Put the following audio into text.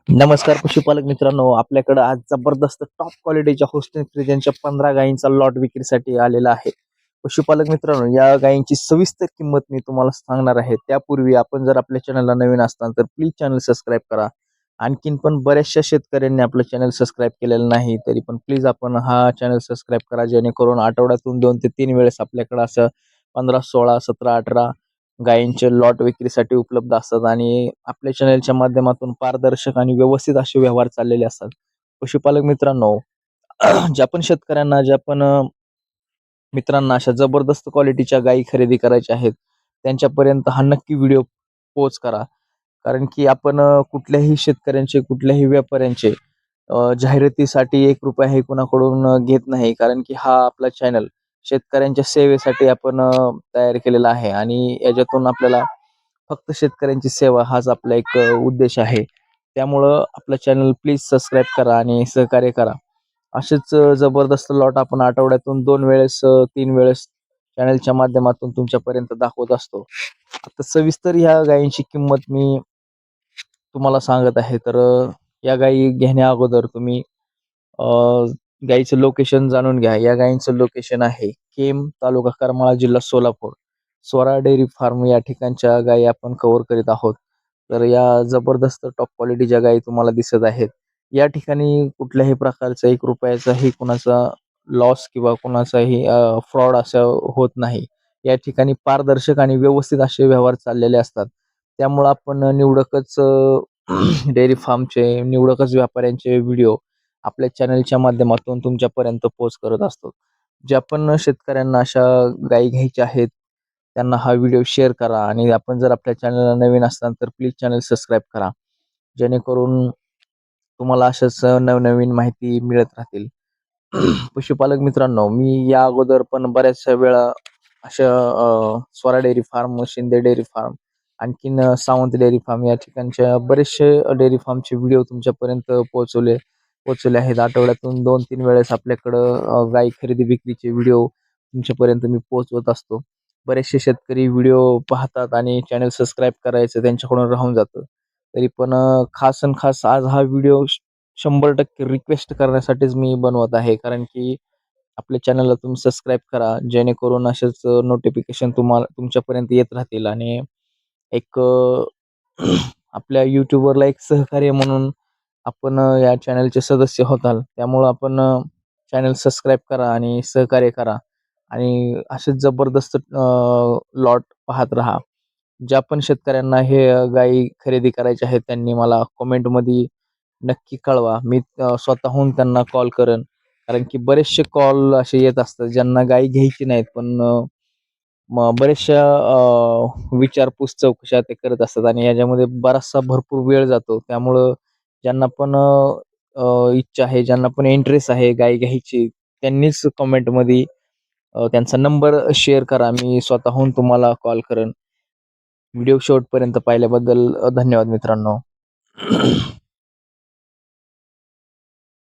नमस्कार पशुपालक मित्रांनो, आपल्याकडे आज जबरदस्त टॉप क्वालिटीच्या होस्टेन फ्रिजनच्या 15 गायींचा लॉट विक्रीसाठी आलेला आहे. पशुपालक मित्रांनो, या गायींची सविस्तर किंमत मी तुम्हाला सांगणार आहे. त्यापूर्वी आपण जर आपल्या चॅनलला नवीन असताल तर प्लीज चॅनल सबस्क्राईब करा. आणखीन पण बऱ्याचशा शेतकऱ्यांनी आपलं चॅनल सबस्क्राईब केलेलं नाही, तरी पण प्लीज आपण हा चॅनल सबस्क्राईब करा, जेणेकरून आठवड्यातून 2 ते 3 वेळेस आपल्याकडे असं 15, 16, 17, 18 गायींचे लॉट विक्रीसाठी उपलब्ध असतात आणि आपल्या चॅनलच्या माध्यमातून पारदर्शक आणि व्यवस्थित असे व्यवहार चाललेले असतात. पशुपालक मित्रांनो, ज्या पण शेतकऱ्यांना, ज्या पण मित्रांना अशा जबरदस्त क्वालिटीच्या गायी खरेदी करायच्या आहेत, त्यांच्यापर्यंत हा नक्की व्हिडिओ पोच करा. कारण की आपण कुठल्याही शेतकऱ्यांचे, कुठल्याही व्यापाऱ्यांचे जाहिरातीसाठी ₹1 हे कुणाकडून घेत नाही. कारण की हा आपला चॅनल शेतकऱ्यांच्या सेवेसाठी आपण तयार केलेला आहे आणि याच्यातून आपल्याला फक्त शेतकऱ्यांची सेवा हाच आपला एक उद्देश आहे. त्यामुळं आपलं चॅनल प्लीज सबस्क्राईब करा आणि सहकार्य करा. असेच जबरदस्त लॉट आपण आठवड्यातून 2 वेळेस 3 वेळेस चॅनलच्या माध्यमातून तुमच्यापर्यंत दाखवत असतो. आता सविस्तर ह्या गायींची किंमत मी तुम्हाला सांगत आहे. तर या गायी घेण्या अगोदर तुम्ही अ, गाईचं लोकेशन जाणून घ्या. या गायींचं लोकेशन आहे केम, तालुका करमाळा, जिल्हा सोलापूर. स्वरा डेअरी फार्म या ठिकाणच्या गायी आपण कव्हर करीत आहोत. तर या जबरदस्त टॉप क्वालिटीच्या गायी तुम्हाला दिसत आहेत. या ठिकाणी कुठल्याही प्रकारचा ₹1चाही कुणाचा लॉस किंवा कुणाचाही फ्रॉड असं होत नाही. या ठिकाणी पारदर्शक आणि व्यवस्थित असे व्यवहार चाललेले असतात. त्यामुळं आपण निवडकच डेअरी फार्मचे, निवडकच व्यापाऱ्यांचे व्हिडिओ आपल्या चॅनलच्या माध्यमातून तुमच्यापर्यंत पोहोच करत असतो. ज्या पण शेतकऱ्यांना अशा गायी घ्यायच्या आहेत, त्यांना हा व्हिडिओ शेअर करा आणि आपण जर आपल्या चॅनलला नवीन असाल तर प्लीज चॅनल सबस्क्राईब करा. जेणेकरून तुम्हाला अशाच नवनवीन माहिती मिळत राहतील. पशुपालक मित्रांनो, मी या अगोदर पण बऱ्याचशा वेळा अशा Swara dairy farm, Shinde dairy farm, आणखीन सावंत डेअरी फार्म या ठिकाणच्या बरेचसे डेअरी फार्मचे व्हिडिओ तुमच्यापर्यंत पोहोचवले आहेत. आठवड्यातून 2-3 वेळेस आपल्याकडं गाई खरेदी विक्रीचे व्हिडिओ तुमच्यापर्यंत मी पोहोचवत असतो. बरेचसे शेतकरी व्हिडिओ पाहतात आणि चॅनल सबस्क्राईब करायचं त्यांच्याकडून राहून जातं. तरी पण खास आणि खास आज हा व्हिडिओ 100% रिक्वेस्ट करण्यासाठीच मी बनवत आहे. कारण की आपल्या चॅनलला तुम्ही सबस्क्राईब करा, जेणेकरून असेच नोटिफिकेशन तुम्हाला तुमच्यापर्यंत येत राहतील आणि एक आपल्या YouTubeवरला एक सहकार्य म्हणून आपण या चॅनलचे सदस्य होताल. त्यामुळं आपण चॅनल सबस्क्राईब करा आणि सहकार्य करा आणि असेच जबरदस्त लॉट पाहत राहा. ज्या पण शेतकऱ्यांना हे गायी खरेदी करायच्या आहेत, त्यांनी मला कमेंटमध्ये नक्की कळवा. मी स्वतःहून त्यांना कॉल करेन. कारण की बरेचसे कॉल असे येत असतात, ज्यांना गायी घ्यायची नाहीत, पण मग बऱ्याचशा विचारपूस चौकशा ते करत असतात आणि याच्यामध्ये बराचसा भरपूर वेळ जातो. त्यामुळं ज्यांना पण इच्छा आहे, ज्यांना पण इंटरेस्ट आहे गाय घ्यायची, त्यांनीच कमेंटमध्ये त्यांचा नंबर शेअर करा. मी स्वतःहून तुम्हाला कॉल करेन. व्हिडिओ शेवटपर्यंत पाहिल्याबद्दल धन्यवाद मित्रांनो.